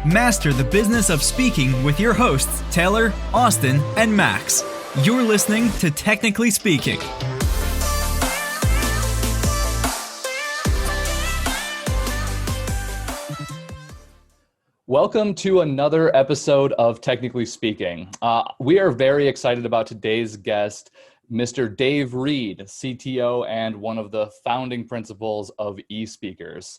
Master the business of speaking with your hosts, Taylor, Austin, and Max. You're listening to Technically Speaking. Welcome to another episode of Technically Speaking. We are very excited about today's guest, Mr. Dave Reed, CTO and one of the founding principals of eSpeakers.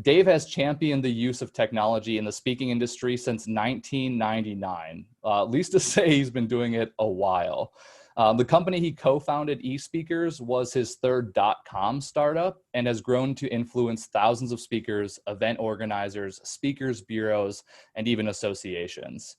Dave has championed the use of technology in the speaking industry since 1999. At least to say he's been doing it a while. The company he co-founded, eSpeakers, was his third .com startup and has grown to influence thousands of speakers, event organizers, speakers bureaus, and even associations.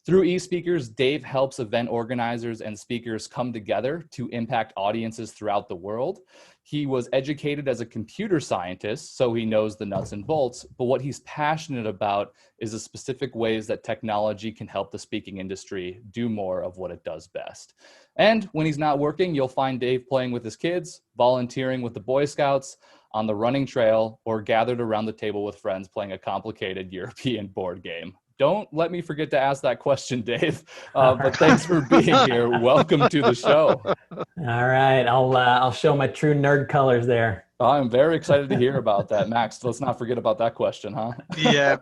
Through eSpeakers, Dave helps event organizers and speakers come together to impact audiences throughout the world. He was educated as a computer scientist, so he knows the nuts and bolts, but what he's passionate about is the specific ways that technology can help the speaking industry do more of what it does best. And when he's not working, you'll find Dave playing with his kids, volunteering with the Boy Scouts, on the running trail, or gathered around the table with friends playing a complicated European board game. Don't let me forget to ask that question, Dave. But thanks for being here. Welcome to the show. All right, I'll show my true nerd colors there. I'm very excited to hear about that, Max. Let's not forget about that question, huh? Yeah,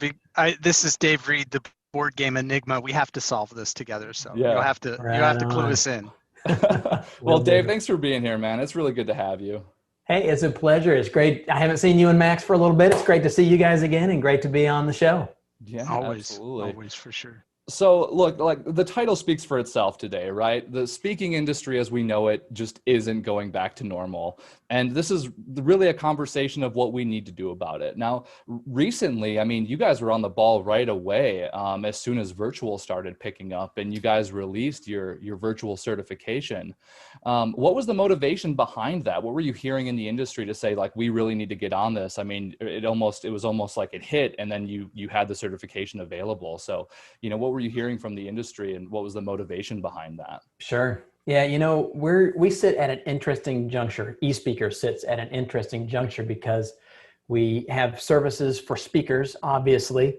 this is Dave Reed, the board game Enigma. We have to solve this together, so yeah. you'll have to clue us in. Well, Dave, thanks for being here, man. It's really good to have you. Hey, it's a pleasure. It's great. I haven't seen you and Max for a little bit. It's great to see you guys again, and great to be on the show. Yeah, absolutely. Always, for sure. So look, like the title speaks for itself today, right? The speaking industry as we know it just isn't going back to normal. And this is really a conversation of what we need to do about it. Now, recently, I mean, you guys were on the ball right away as soon as virtual started picking up and you guys released your virtual certification. What was the motivation behind that? What were you hearing in the industry to say, like, we really need to get on this? I mean, it was almost like it hit and then you had the certification available. So, what were you hearing from the industry and what was the motivation behind that? Sure. Yeah, we sit at an interesting juncture. eSpeakers sits at an interesting juncture because we have services for speakers, obviously,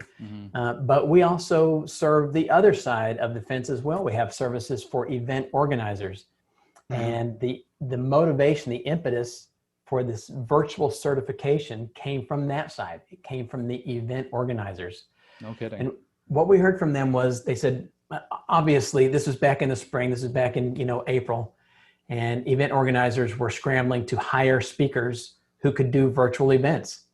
but we also serve the other side of the fence as well. We have services for event organizers. And the motivation, the impetus for this virtual certification came from that side. It came from the event organizers. No kidding. And what we heard from them was they said, obviously, this was back in the spring, this is back in April, and event organizers were scrambling to hire speakers who could do virtual events.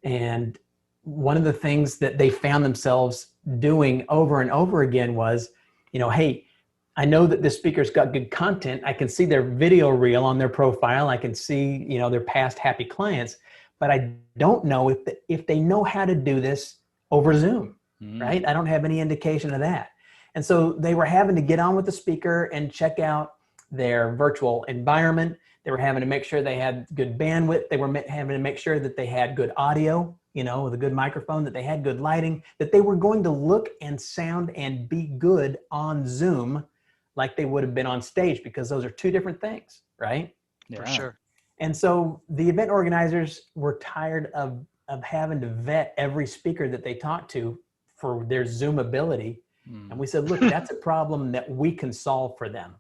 And one of the things that they found themselves doing over and over again was, hey, I know that this speaker's got good content. I can see their video reel on their profile. I can see, their past happy clients, but I don't know if they know how to do this over Zoom. Right? I don't have any indication of that. And so they were having to get on with the speaker and check out their virtual environment. They were having to make sure they had good bandwidth. They were having to make sure that they had good audio, with a good microphone, that they had good lighting, that they were going to look and sound and be good on Zoom like they would have been on stage, because those are two different things, right? Yeah. For sure. And so the event organizers were tired of having to vet every speaker that they talked to for their Zoom ability. And we said, look, that's a problem that we can solve for them,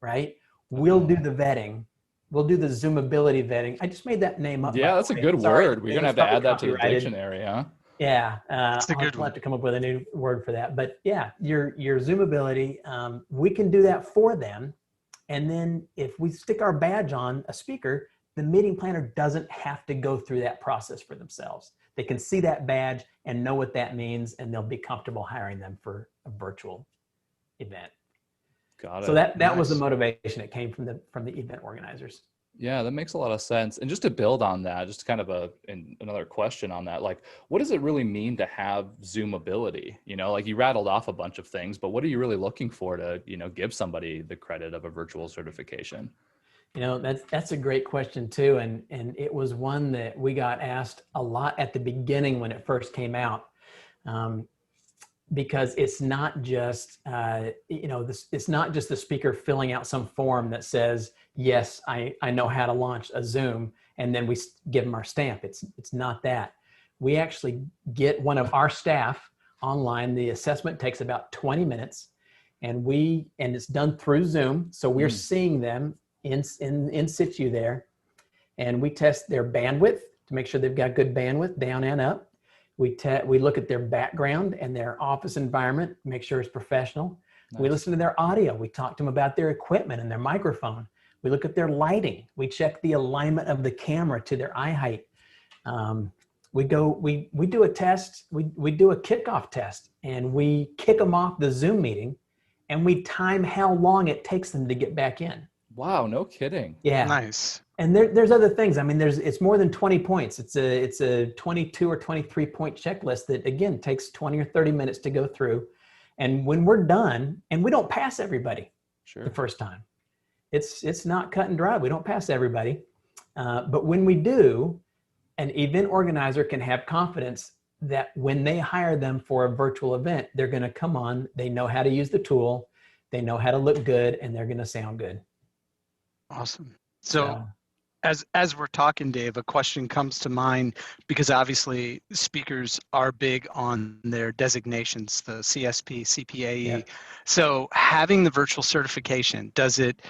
right? We'll do the vetting. We'll do the Zoom ability vetting. I just made that name up. Yeah, that's a good word. We're going to have to add that to the dictionary, huh? Yeah. That's a good one. I'll have to come up with a new word for that. But yeah, your Zoom ability, we can do that for them. And then if we stick our badge on a speaker, the meeting planner doesn't have to go through that process for themselves. They can see that badge and know what that means, and they'll be comfortable hiring them for a virtual event. Got it. So that was the motivation. It came from the event organizers. Yeah, that makes a lot of sense. And just to build on that, just kind of another question on that, like, what does it really mean to have Zoom ability? Like you rattled off a bunch of things, but what are you really looking for to, give somebody the credit of a virtual certification? That's a great question too. And it was one that we got asked a lot at the beginning when it first came out. Because it's not just, it's not just the speaker filling out some form that says, yes, I know how to launch a Zoom, and then we give them our stamp. It's not that. We actually get one of our staff online. The assessment takes about 20 minutes, and it's done through Zoom. So we're seeing them in situ there, and we test their bandwidth to make sure they've got good bandwidth down and up. We look at their background and their office environment, make sure it's professional. Nice. We listen to their audio. We talk to them about their equipment and their microphone. We look at their lighting. We check the alignment of the camera to their eye height. We do a test. We do a kickoff test, and we kick them off the Zoom meeting, and we time how long it takes them to get back in. Wow, no kidding. Yeah. Nice. And there's other things. I mean, it's more than 20 points. It's a 22 or 23 point checklist that, again, takes 20 or 30 minutes to go through. And when we're done, and we don't pass everybody the first time. It's not cut and dry. We don't pass everybody. But when we do, an event organizer can have confidence that when they hire them for a virtual event, they're going to come on, they know how to use the tool, they know how to look good, and they're going to sound good. Awesome. So as we're talking, Dave, a question comes to mind, because obviously speakers are big on their designations, the CSPCPA. Yeah. So having the virtual certification, does it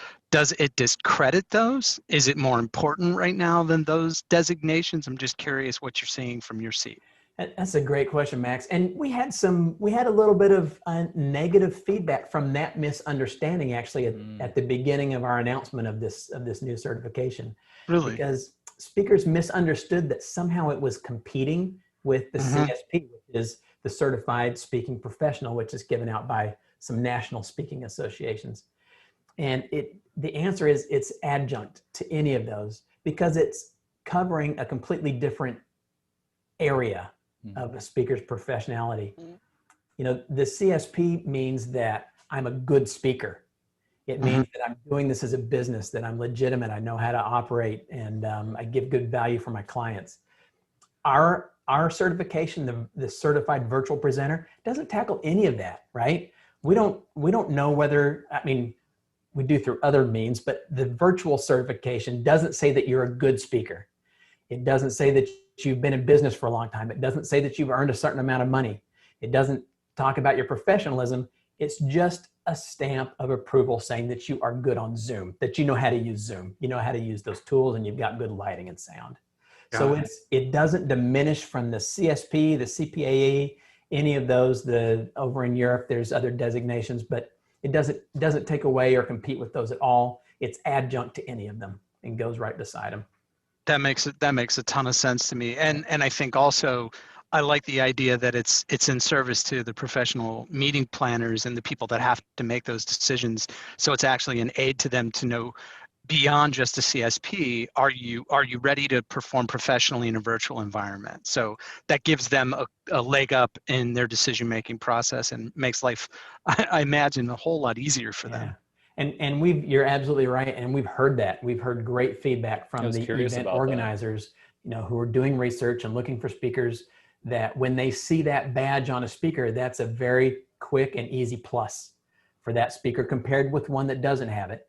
discredit those? Is it more important right now than those designations? I'm just curious what you're seeing from your seat. That's a great question, Max. And we had a little bit of negative feedback from that misunderstanding, actually, at the beginning of our announcement of this new certification. Really? Because speakers misunderstood that somehow it was competing with the CSP, which is the Certified Speaking Professional, which is given out by some national speaking associations. And the answer is it's adjunct to any of those, because it's covering a completely different area of a speaker's professionality. You know, the CSP means that I'm a good speaker. It means that I'm doing this as a business, that I'm legitimate, I know how to operate, and I give good value for my clients. Our certification, the Certified Virtual Presenter, doesn't tackle any of that, right? We don't know whether, I mean, we do through other means, but the virtual certification doesn't say that you're a good speaker. It doesn't say that you've been in business for a long time. It doesn't say that you've earned a certain amount of money. It doesn't talk about your professionalism. It's just a stamp of approval saying that you are good on Zoom, that you know how to use Zoom, you know how to use those tools, and you've got good lighting and sound. So it doesn't diminish from the CSP, the CPAE, any of those. Over in Europe, there's other designations, but it doesn't take away or compete with those at all. It's adjunct to any of them and goes right beside them. That makes a ton of sense to me. And I think also I like the idea that it's in service to the professional meeting planners and the people that have to make those decisions. So it's actually an aid to them to know, beyond just a CSP, are you ready to perform professionally in a virtual environment? So that gives them a leg up in their decision-making process and makes life, I imagine, a whole lot easier for them. And you're absolutely right. And we've heard that. We've heard great feedback from the event organizers, who are doing research and looking for speakers, that when they see that badge on a speaker, that's a very quick and easy plus for that speaker compared with one that doesn't have it.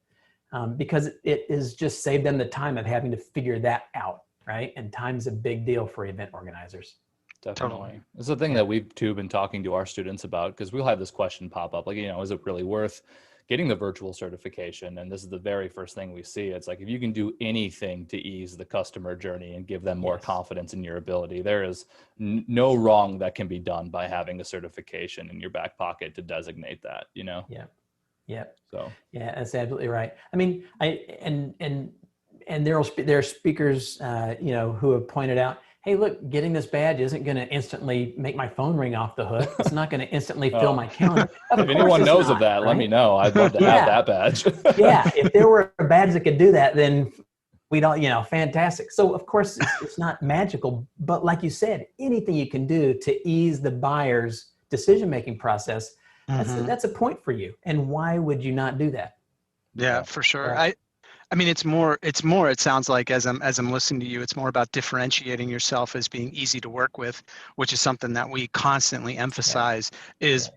Because it is just saved them the time of having to figure that out, right? And time's a big deal for event organizers. Definitely. Totally. It's the thing that we've too been talking to our students about, because we'll have this question pop up, like, is it really worth getting the virtual certification? And this is the very first thing we see. It's like, if you can do anything to ease the customer journey and give them more confidence in your ability, there is no wrong that can be done by having a certification in your back pocket to designate that, Yeah. So that's absolutely right. I mean, and there are speakers, who have pointed out, hey, look, getting this badge isn't going to instantly make my phone ring off the hook. It's not going to instantly fill my calendar. If anyone knows of that, let me know. I'd love to have that badge. Yeah, if there were a badge that could do that, then we'd all, fantastic. So of course it's not magical, but like you said, anything you can do to ease the buyer's decision-making process, that's a point for you. And why would you not do that? Yeah, for sure. I mean, it sounds like, as I'm listening to you, it's more about differentiating yourself as being easy to work with, which is something that we constantly emphasize is,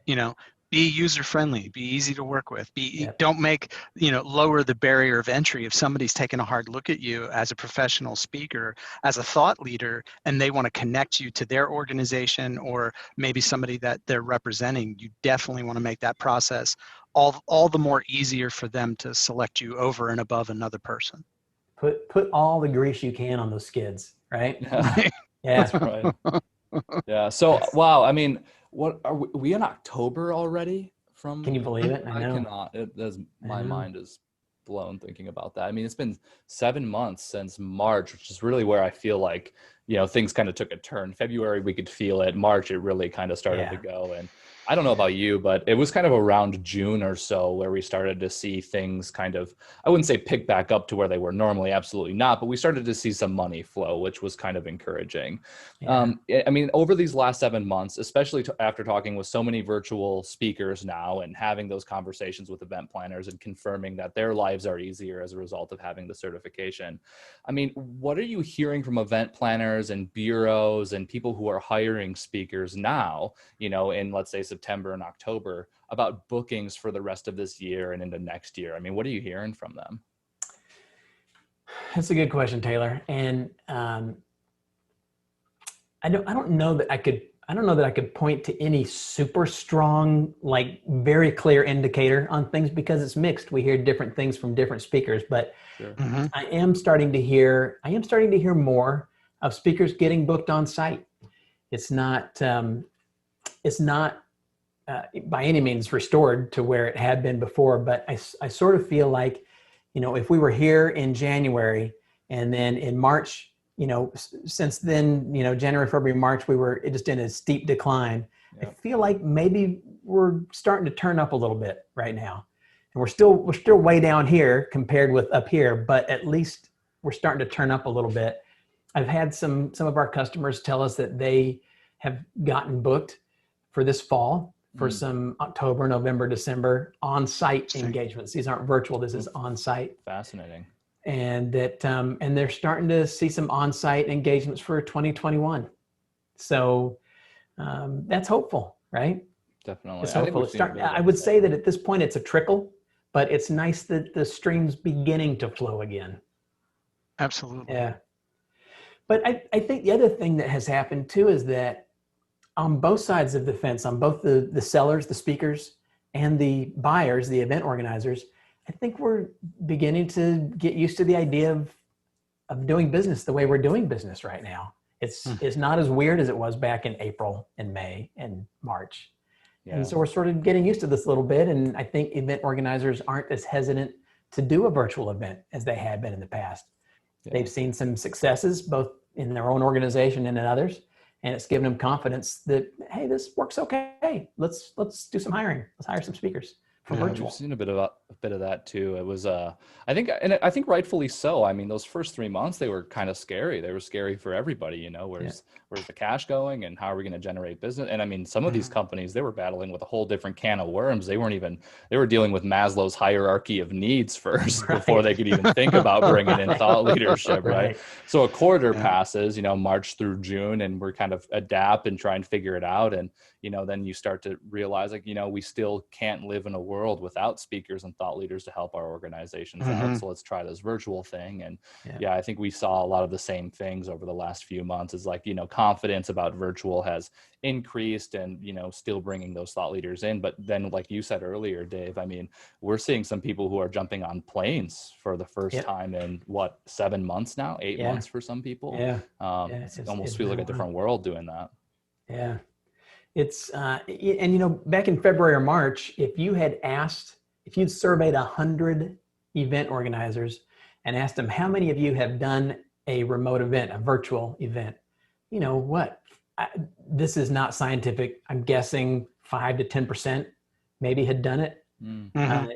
Be user friendly, be easy to work with, Yep. don't make, lower the barrier of entry. If somebody's taking a hard look at you as a professional speaker, as a thought leader, and they want to connect you to their organization or maybe somebody that they're representing, you definitely want to make that process all the more easier for them to select you over and above another person. Put all the grease you can on those skids, right? Yeah, Yeah. that's right. Yeah. So, wow. I mean, what are we in October already? Can you believe it? I know. Cannot. My mind is blown thinking about that. I mean, it's been 7 months since March, which is really where I feel like, things kind of took a turn. February, we could feel it. March, it really kind of started to go. And I don't know about you, but it was kind of around June or so where we started to see things kind of, I wouldn't say pick back up to where they were normally, absolutely not, but we started to see some money flow, which was kind of encouraging. Yeah. I mean, over these last 7 months, especially after talking with so many virtual speakers now and having those conversations with event planners and confirming that their lives are easier as a result of having the certification. I mean, what are you hearing from event planners and bureaus and people who are hiring speakers now, in, let's say, September and October, about bookings for the rest of this year and into next year? I mean, what are you hearing from them? That's a good question, Taylor. And I don't know that I could point to any super strong, like very clear indicator on things because it's mixed. We hear different things from different speakers, but Sure. Mm-hmm. I am starting to hear more of speakers getting booked on site. It's not by any means restored to where it had been before, but I sort of feel like, if we were here in January and then in March, since then, January, February, March, we were just in a steep decline. Yep. I feel like maybe we're starting to turn up a little bit right now. And we're still way down here compared with up here, but at least we're starting to turn up a little bit. I've had some of our customers tell us that they have gotten booked for this fall for some October, November, December on-site engagements. These aren't virtual. This is on-site. Fascinating. And that and they're starting to see some on-site engagements for 2021. So that's hopeful, right? Definitely. It's hopeful. I would say that at this point it's a trickle, but it's nice that the stream's beginning to flow again. Absolutely. Yeah. But I think the other thing that has happened too is that on both sides of the fence, on both the sellers, the speakers, and the buyers, the event organizers, I think we're beginning to get used to the idea of doing business the way we're doing business right now. It's not as weird as it was back in April and May and March. Yeah. And so we're sort of getting used to this a little bit. And I think event organizers aren't as hesitant to do a virtual event as they had been in the past. Yeah. They've seen some successes both in their own organization and in others. And it's given them confidence that, hey, this works okay. Let's do some hiring. Let's hire some speakers for virtual. We've seen a bit of that too. It was I think rightfully so. I mean, those first 3 months, they were kind of scary. They were scary for everybody, where's the cash going and how are we going to generate business? And I mean, some of these companies, they were battling with a whole different can of worms. They were dealing with Maslow's hierarchy of needs first before they could even think about bringing in thought leadership, right? So a quarter passes, March through June, and we're kind of adapt and try and figure it out. And, then you start to realize we still can't live in a world without speakers and thought leaders to help our organizations out. So let's try this virtual thing. And I think we saw a lot of the same things over the last few months is confidence about virtual has increased and, still bringing those thought leaders in. But then, like you said earlier, Dave, I mean, we're seeing some people who are jumping on planes for the first time in 7 months now, 8 months for some people. It almost feels like a different world doing that. Yeah. It's, and back in February or March, if you'd surveyed 100 event organizers and asked them, how many of you have done a remote event, a virtual event? This is not scientific. I'm guessing 5 to 10% maybe had done it.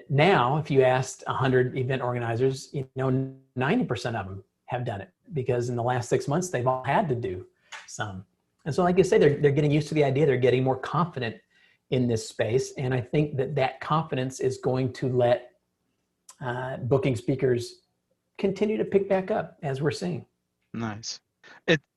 Now, if you asked 100 event organizers, 90% of them have done it because in the last 6 months, they've all had to do some. And so, like I say, they're getting used to the idea. They're getting more confident in this space. And I think that confidence is going to let booking speakers continue to pick back up as we're seeing. Nice.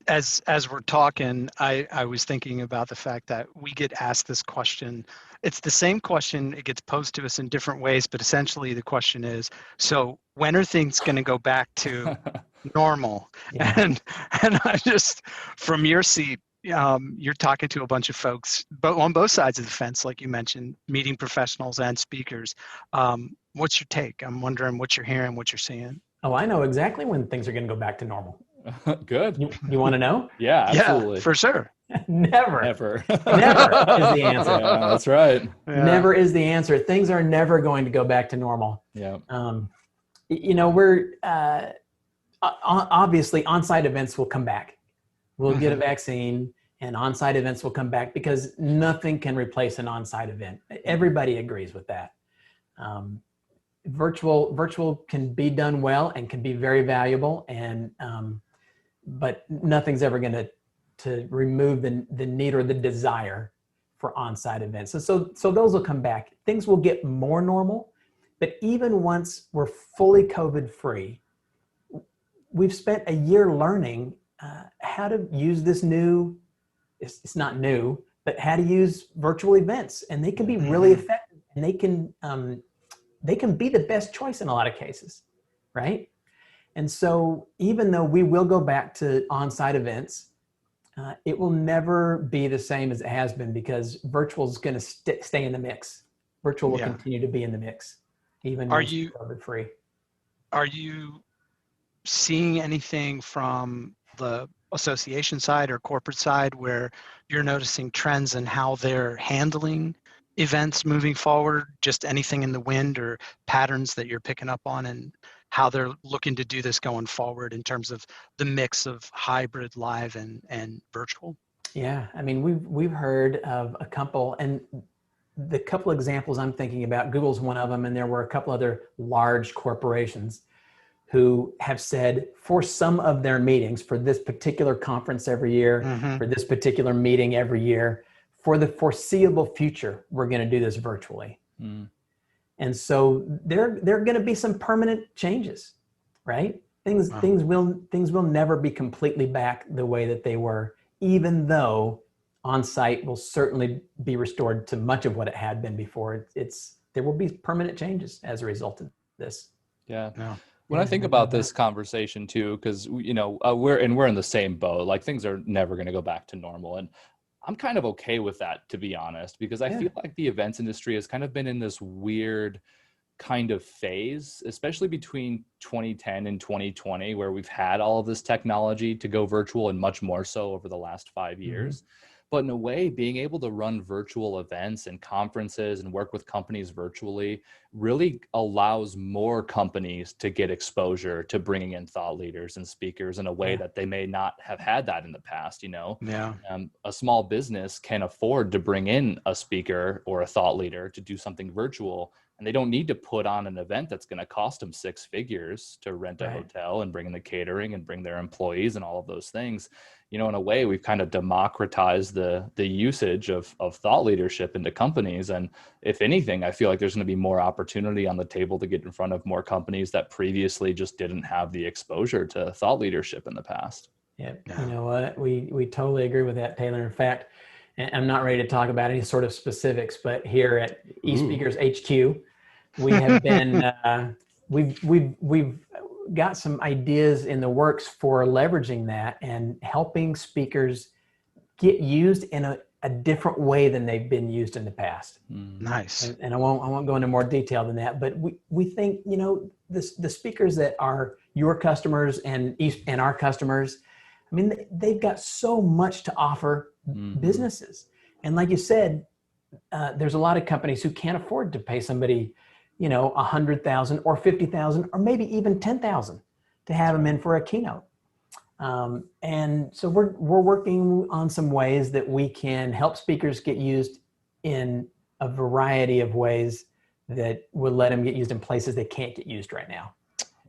As we're talking, I was thinking about the fact that we get asked this question. It's the same question. It gets posed to us in different ways, but essentially the question is, so when are things going to go back to normal? Yeah. And I just, from your seat, you're talking to a bunch of folks, but on both sides of the fence, like you mentioned, meeting professionals and speakers. What's your take? I'm wondering what you're hearing, what you're seeing. Oh, I know exactly when things are going to go back to normal. Good. You want to know? Yeah, absolutely. Yeah, for sure. Never. Never. Never is the answer. Yeah, that's right. Yeah. Never is the answer. Things are never going to go back to normal. Yeah. We're obviously on-site events will come back. We'll get a vaccine and on-site events will come back because nothing can replace an on-site event. Everybody agrees with that. Virtual can be done well and can be very valuable, and but nothing's ever going to remove the need or the desire for on-site events. So those will come back. Things will get more normal, but even once we're fully COVID-free, we've spent a year learning how to use this new, it's not new, but how to use virtual events, and they can be really effective, and they can be the best choice in a lot of cases, right? And so even though we will go back to on-site events, it will never be the same as it has been because virtual is going to stay in the mix. Virtual will continue to be in the mix, even when it's COVID-free. Are you seeing anything from the association side or corporate side where you're noticing trends in how they're handling events moving forward? Just anything in the wind or patterns that you're picking up on and how they're looking to do this going forward in terms of the mix of hybrid, live, and virtual? Yeah, I mean, we've heard of a couple, and the couple examples I'm thinking about, Google's one of them, and there were a couple other large corporations who have said for some of their meetings, for this particular conference every year, for this particular meeting every year, for the foreseeable future, we're going to do this virtually. And so there are going to be some permanent changes, right? Things will never be completely back the way that they were, even though on-site will certainly be restored to much of what it had been before. There will be permanent changes as a result of this. Yeah. When I think about this conversation too, because we're in the same boat. Like things are never going to go back to normal, and I'm kind of okay with that, to be honest, because I feel like the events industry has kind of been in this weird kind of phase, especially between 2010 and 2020, where we've had all of this technology to go virtual and much more so over the last 5 years. But in a way, being able to run virtual events and conferences and work with companies virtually really allows more companies to get exposure to bringing in thought leaders and speakers in a way that they may not have had that in the past. A small business can afford to bring in a speaker or a thought leader to do something virtual, and they don't need to put on an event that's going to cost them 6 figures to rent a hotel and bring in the catering and bring their employees and all of those things. In a way, we've kind of democratized the usage of thought leadership into companies. And if anything, I feel like there's going to be more opportunity on the table to get in front of more companies that previously just didn't have the exposure to thought leadership in the past. Yeah. You know what? We totally agree with that, Taylor. In fact, I'm not ready to talk about any sort of specifics, but here at eSpeakers HQ, we have been, we've got some ideas in the works for leveraging that and helping speakers get used in a different way than they've been used in the past. Nice. And I won't go into more detail than that, but we think, the speakers that are your customers and our customers, I mean, they've got so much to offer businesses. And like you said, there's a lot of companies who can't afford to pay somebody $100,000 or $50,000 or maybe even $10,000 to have them in for a keynote. And so we're working on some ways that we can help speakers get used in a variety of ways that will let them get used in places they can't get used right now.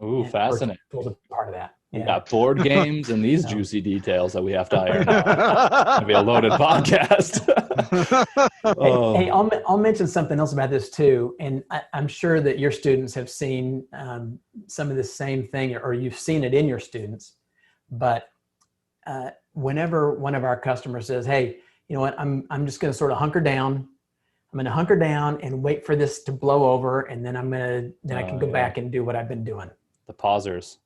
Ooh, fascinating. A part of that. We got board games and these juicy details that we have to iron out. It'll be a loaded podcast. Hey, I'll mention something else about this too. And I'm sure that your students have seen some of the same thing, or you've seen it in your students. But whenever one of our customers says, hey, you know what, I'm just going to sort of hunker down. I'm going to hunker down and wait for this to blow over. And then I can go back and do what I've been doing. The pausers,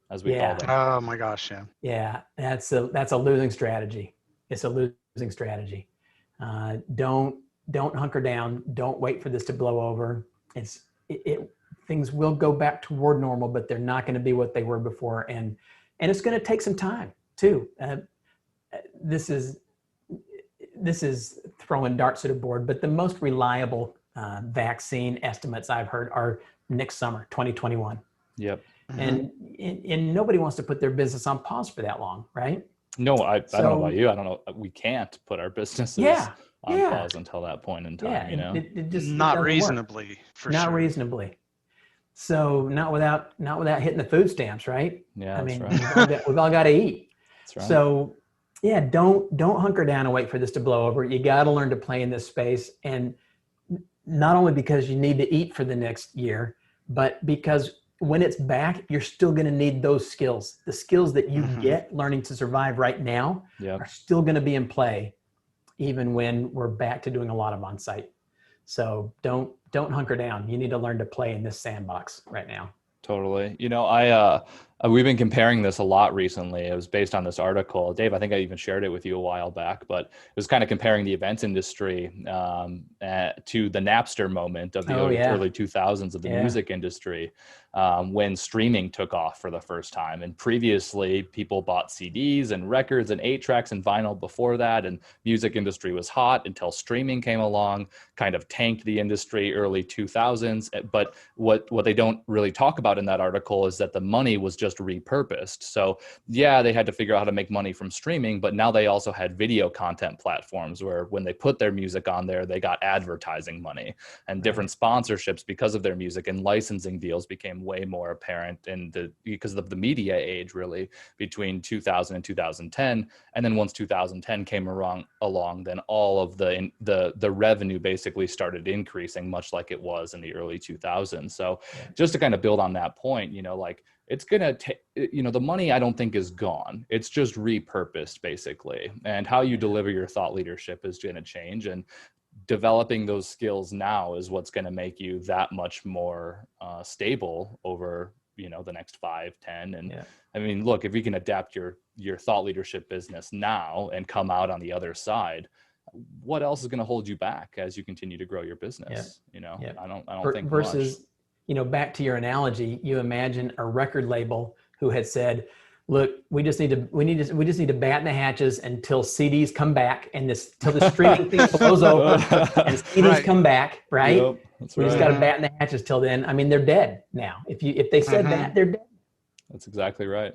as we call them. Oh my gosh. Yeah. Yeah. That's a losing strategy. It's a losing strategy. Don't hunker down. Don't wait for this to blow over. Things will go back toward normal, but they're not going to be what they were before. And it's going to take some time too. This is throwing darts at a board, but the most reliable vaccine estimates I've heard are next summer, 2021. Yep. And nobody wants to put their business on pause for that long, right? No, I don't know about you. I don't know. We can't put our businesses on pause until that point in time, you know? It just not reasonably work. For not sure. Not reasonably. So not without hitting the food stamps, right? Yeah, I mean, right. we've all got to eat. That's right. So yeah, don't hunker down and wait for this to blow over. You got to learn to play in this space, and not only because you need to eat for the next year, but because when it's back, you're still going to need those skills. The skills that you get learning to survive right now are still going to be in play, even when we're back to doing a lot of on-site. So don't hunker down. You need to learn to play in this sandbox right now. Totally. You know, we've been comparing this a lot recently. It was based on this article. Dave, I think I even shared it with you a while back, but it was kind of comparing the events industry to the Napster moment of the early 2000s of the music industry, when streaming took off for the first time. And previously, people bought CDs and records and 8-tracks and vinyl before that, and music industry was hot until streaming came along, kind of tanked the industry early 2000s. But what they don't really talk about in that article is that the money was just repurposed. So yeah, they had to figure out how to make money from streaming, but now they also had video content platforms where when they put their music on there, they got advertising money and different sponsorships because of their music, and licensing deals became way more apparent because of the media age, really, between 2000 and 2010. And then once 2010 came along, then all of the revenue basically started increasing, much like it was in the early 2000s. So just to kind of build on that point, you know, like, it's going to take, you know, the money I don't think is gone. It's just repurposed, basically. And how you deliver your thought leadership is going to change. And developing those skills now is what's going to make you that much more stable over, you know, the next 5, 10. And I mean, look, if you can adapt your thought leadership business now and come out on the other side, what else is going to hold you back as you continue to grow your business? You know, I don't think versus much. You know, back to your analogy, you imagine a record label who had said, look, we just need to batten the hatches until CDs come back, and till the streaming thing blows over and CDs come back, right? Yep, that's we just got to batten the hatches till then. I mean, they're dead now. If they said that, they're dead. That's exactly right.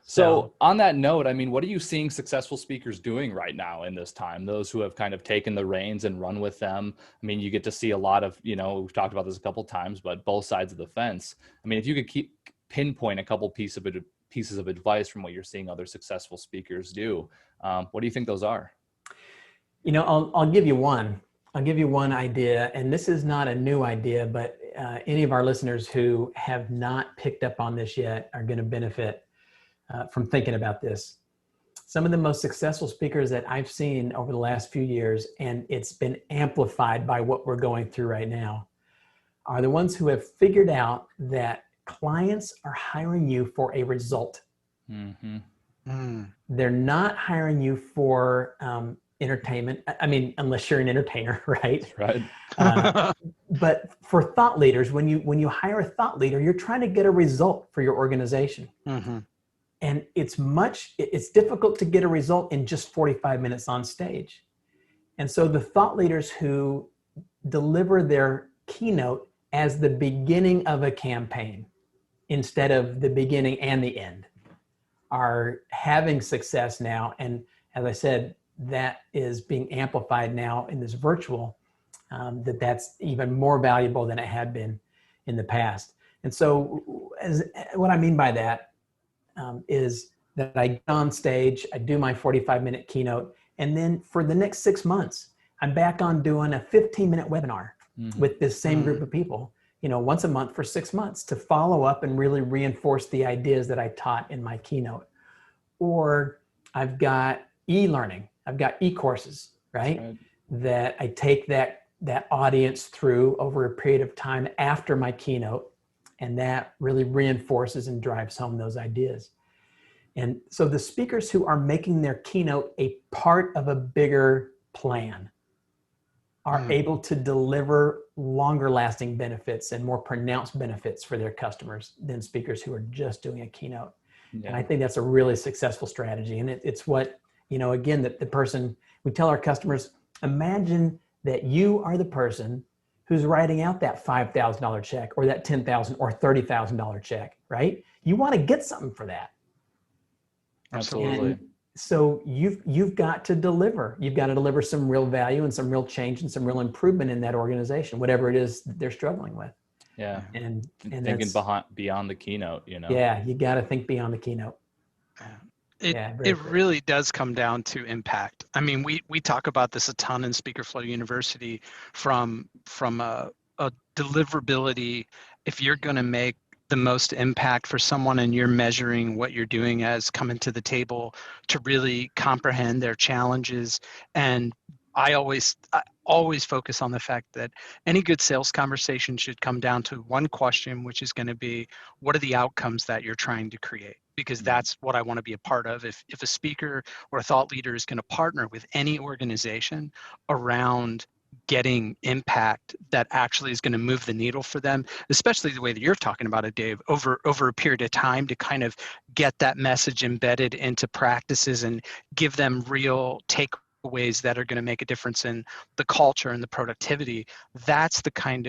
So on that note, I mean, what are you seeing successful speakers doing right now in this time? Those who have kind of taken the reins and run with them. I mean, you get to see a lot of, you know, we've talked about this a couple of times, but both sides of the fence. I mean, if you could pinpoint a couple pieces of advice from what you're seeing other successful speakers do, what do you think those are? You know, I'll give you one. I'll give you one idea, and this is not a new idea, but any of our listeners who have not picked up on this yet are going to benefit from thinking about this. Some of the most successful speakers that I've seen over the last few years, and it's been amplified by what we're going through right now, are the ones who have figured out that clients are hiring you for a result. They're not hiring you for entertainment. I mean, unless you're an entertainer, right? Right. But for thought leaders, when you hire a thought leader, you're trying to get a result for your organization. And it's difficult to get a result in just 45 minutes on stage. And so the thought leaders who deliver their keynote as the beginning of a campaign instead of the beginning and the end are having success now. And as I said, that is being amplified now in this virtual, that's even more valuable than it had been in the past. And so what I mean by that is that I get on stage, I do my 45-minute keynote, and then for the next 6 months, I'm back on doing a 15-minute webinar with this same group of people, you know, once a month for 6 months to follow up and really reinforce the ideas that I taught in my keynote. Or I've got e-learning. I've got e-courses, right? That I take that audience through over a period of time after my keynote, and that really reinforces and drives home those ideas. And so the speakers who are making their keynote a part of a bigger plan are able to deliver longer lasting benefits and more pronounced benefits for their customers than speakers who are just doing a keynote. Yeah. And I think that's a really successful strategy. And it's what, again, that the person, we tell our customers, imagine that you are the person who's writing out that $5,000 check or that $10,000 or $30,000 check, right? You want to get something for that. Absolutely. And so you've got to deliver. You've got to deliver some real value and some real change and some real improvement in that organization, whatever it is that they're struggling with. Yeah. And thinking beyond the keynote, Yeah, you got to think beyond the keynote. It really does come down to impact. I mean, we talk about this a ton in SpeakerFlow University from a deliverability. If you're going to make the most impact for someone and you're measuring what you're doing as coming to the table to really comprehend their challenges. And I always focus on the fact that any good sales conversation should come down to one question, which is going to be, what are the outcomes that you're trying to create? Because that's what I want to be a part of. If a speaker or a thought leader is going to partner with any organization around getting impact that actually is going to move the needle for them, especially the way that you're talking about it, Dave, over a period of time to kind of get that message embedded into practices and give them real takeaways that are going to make a difference in the culture and the productivity. That's the kind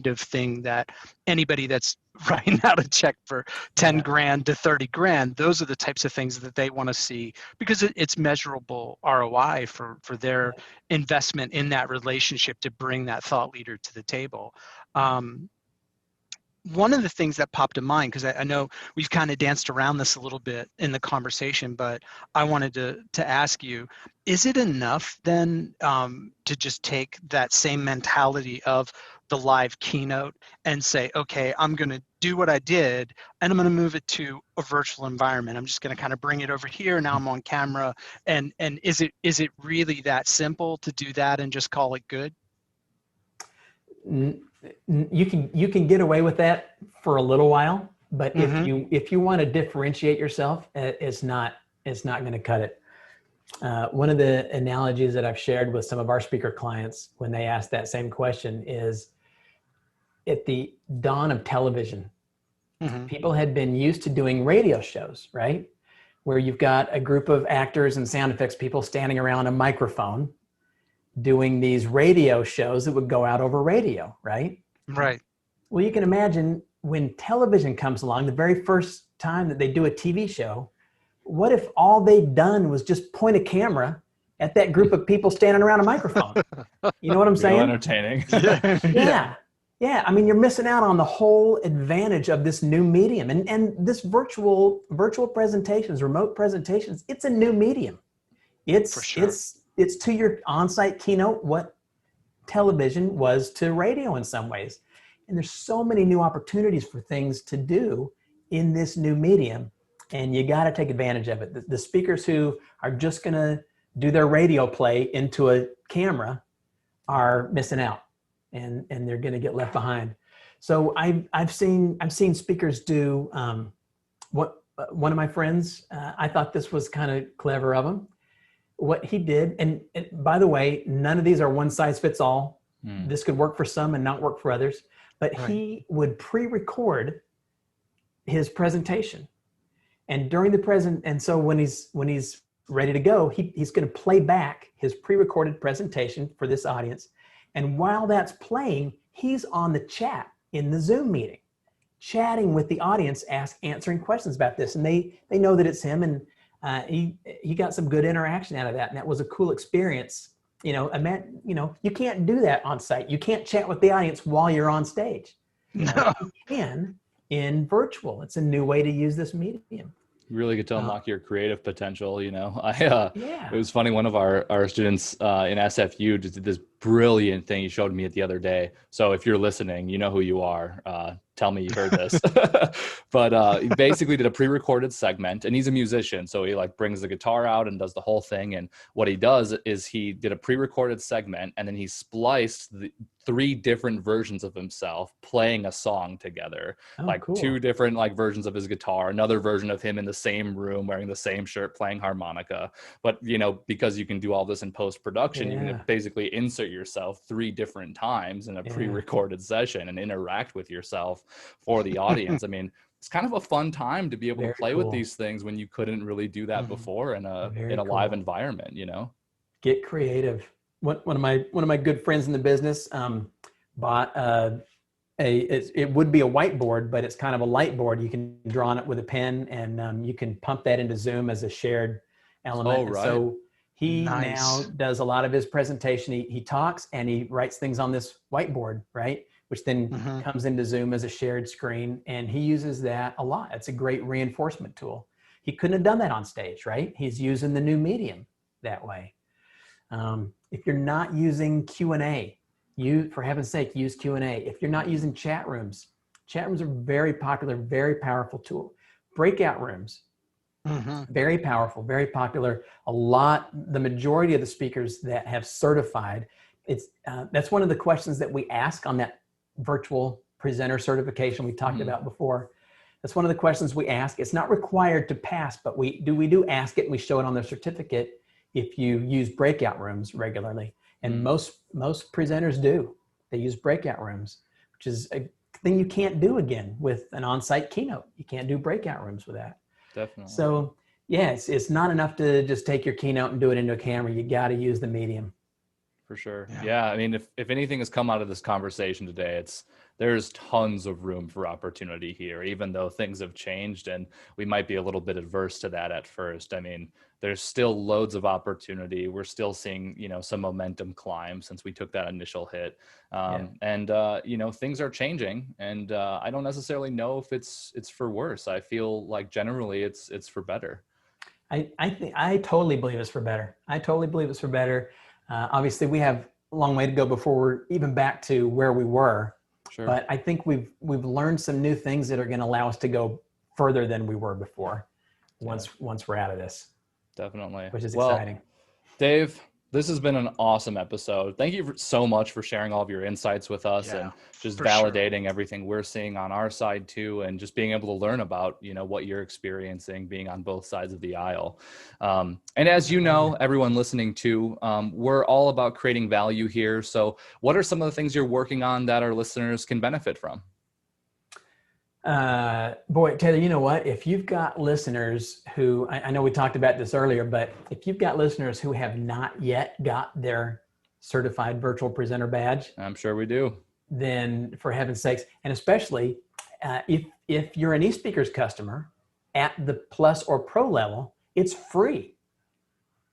of thing that anybody that's writing out a check for 10 grand to 30 grand, those are the types of things that they want to see because it's measurable ROI for their investment in that relationship to bring that thought leader to the table. One of the things that popped in mind, because I know we've kind of danced around this a little bit in the conversation, but I wanted to ask you, is it enough then to just take that same mentality of the live keynote and say, okay, I'm going to do what I did and I'm going to move it to a virtual environment. I'm just going to kind of bring it over here. Now I'm on camera. And is it really that simple to do that and just call it good? You can get away with that for a little while, but if you want to differentiate yourself, it's not going to cut it. One of the analogies that I've shared with some of our speaker clients when they ask that same question is, at the dawn of television, people had been used to doing radio shows, right? Where you've got a group of actors and sound effects people standing around a microphone doing these radio shows that would go out over radio, right? Right. Well, you can imagine when television comes along, the very first time that they do a TV show, what if all they'd done was just point a camera at that group of people standing around a microphone? You know what I'm saying? Real entertaining. Yeah. I mean, you're missing out on the whole advantage of this new medium. And this virtual presentations, remote presentations, it's a new medium. It's to your on-site keynote what television was to radio in some ways. And there's so many new opportunities for things to do in this new medium. And you got to take advantage of it. The speakers who are just going to do their radio play into a camera are missing out. And they're going to get left behind. So I've seen speakers do what one of my friends, I thought this was kind of clever of him. What he did, and by the way, none of these are one size fits all. This could work for some and not work for others. But he would pre-record his presentation, and during the and so when he's ready to go, he's going to play back his pre-recorded presentation for this audience. And while that's playing, he's on the chat in the Zoom meeting, chatting with the audience, answering questions about this. And they know that it's him, and he got some good interaction out of that. And that was a cool experience. You can't do that on site. You can't chat with the audience while you're on stage. No. You can in virtual. It's a new way to use this medium. You really get to unlock your creative potential. It was funny. One of our students in SFU just did this brilliant thing he showed me the other day. So if you're listening, you know who you are. tell me you heard this. But he basically did a pre-recorded segment, and he's a musician. So he like brings the guitar out and does the whole thing. And what he does is he did a pre-recorded segment, and then he spliced the 3 different versions of himself playing a song together. Like cool. 2 different like versions of his guitar, another version of him in the same room wearing the same shirt playing harmonica. But because you can do all this in post-production, you can basically insert yourself 3 different times in a pre-recorded session and interact with yourself for the audience. I mean, it's kind of a fun time to be able to play with these things when you couldn't really do that before in a live environment, Get creative. One of my good friends in the business bought it would be a whiteboard, but it's kind of a light board. You can draw on it with a pen, and you can pump that into Zoom as a shared element. Oh, right. So he now does a lot of his presentation. He talks and he writes things on this whiteboard, right? Which then comes into Zoom as a shared screen, and he uses that a lot. It's a great reinforcement tool. He couldn't have done that on stage, right? He's using the new medium that way. If you're not using Q&A, for heaven's sake, use Q&A. If you're not using chat rooms are very popular, very powerful tool. Breakout rooms, very powerful, very popular. The majority of the speakers that have certified, that's one of the questions that we ask on that virtual presenter certification we talked about before. That's one of the questions we ask. It's not required to pass, but we do ask it, and we show it on their certificate if you use breakout rooms regularly. And most presenters do. They use breakout rooms, which is a thing you can't do again with an on-site keynote. You can't do breakout rooms with that. Definitely. So yes, it's not enough to just take your keynote and do it into a camera. You got to use the medium. For sure. Yeah. I mean, if anything has come out of this conversation today, there's tons of room for opportunity here, even though things have changed and we might be a little bit adverse to that at first. I mean, there's still loads of opportunity. We're still seeing, some momentum climb since we took that initial hit. And things are changing, and I don't necessarily know if it's for worse. I feel like generally it's for better. I totally believe it's for better. Obviously we have a long way to go before we're even back to where we were. Sure. But I think we've learned some new things that are going to allow us to go further than we were before once we're out of this. Definitely. Which is exciting. Dave, this has been an awesome episode. Thank you so much for sharing all of your insights with us and just validating everything we're seeing on our side too, and just being able to learn about, what you're experiencing being on both sides of the aisle. And as you know, everyone listening to, we're all about creating value here. So what are some of the things you're working on that our listeners can benefit from? Boy, Taylor, you know what? If you've got listeners who, I know we talked about this earlier, but if you've got listeners who have not yet got their certified virtual presenter badge, I'm sure we do. Then for heaven's sakes, and especially if you're an eSpeakers customer at the Plus or Pro level, it's free.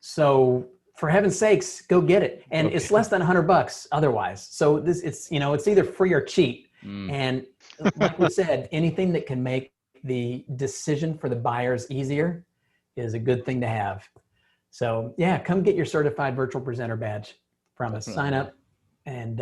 So for heaven's sakes, go get it. And it's less than $100 otherwise. So it's either free or cheap. And like we said, anything that can make the decision for the buyers easier is a good thing to have. So yeah, come get your certified virtual presenter badge from us. Sign up, and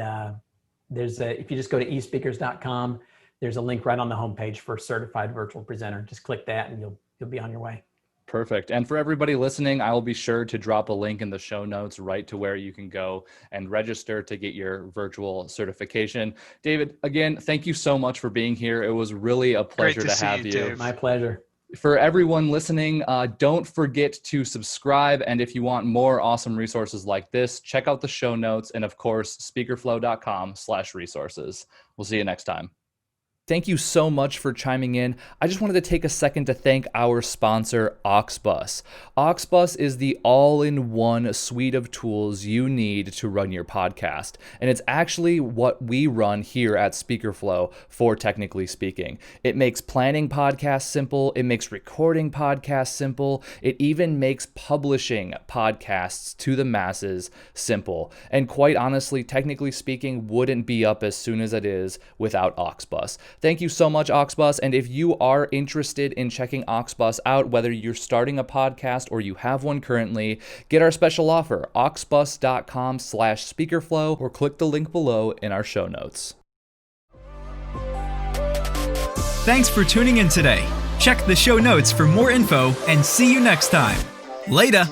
if you just go to eSpeakers.com, there's a link right on the homepage for certified virtual presenter. Just click that, and you'll be on your way. Perfect. And for everybody listening, I will be sure to drop a link in the show notes right to where you can go and register to get your virtual certification. David, again, thank you so much for being here. It was really a pleasure to have you. Dave. My pleasure. For everyone listening, don't forget to subscribe. And if you want more awesome resources like this, check out the show notes and, of course, speakerflow.com/resources. We'll see you next time. Thank you so much for chiming in. I just wanted to take a second to thank our sponsor, Auxbus. Auxbus is the all-in-one suite of tools you need to run your podcast. And it's actually what we run here at SpeakerFlow for Technically Speaking. It makes planning podcasts simple. It makes recording podcasts simple. It even makes publishing podcasts to the masses simple. And quite honestly, Technically Speaking wouldn't be up as soon as it is without Auxbus. Thank you so much, Auxbus. And if you are interested in checking Auxbus out, whether you're starting a podcast or you have one currently, get our special offer, auxbus.com/speakerflow, or click the link below in our show notes. Thanks for tuning in today. Check the show notes for more info and see you next time. Later.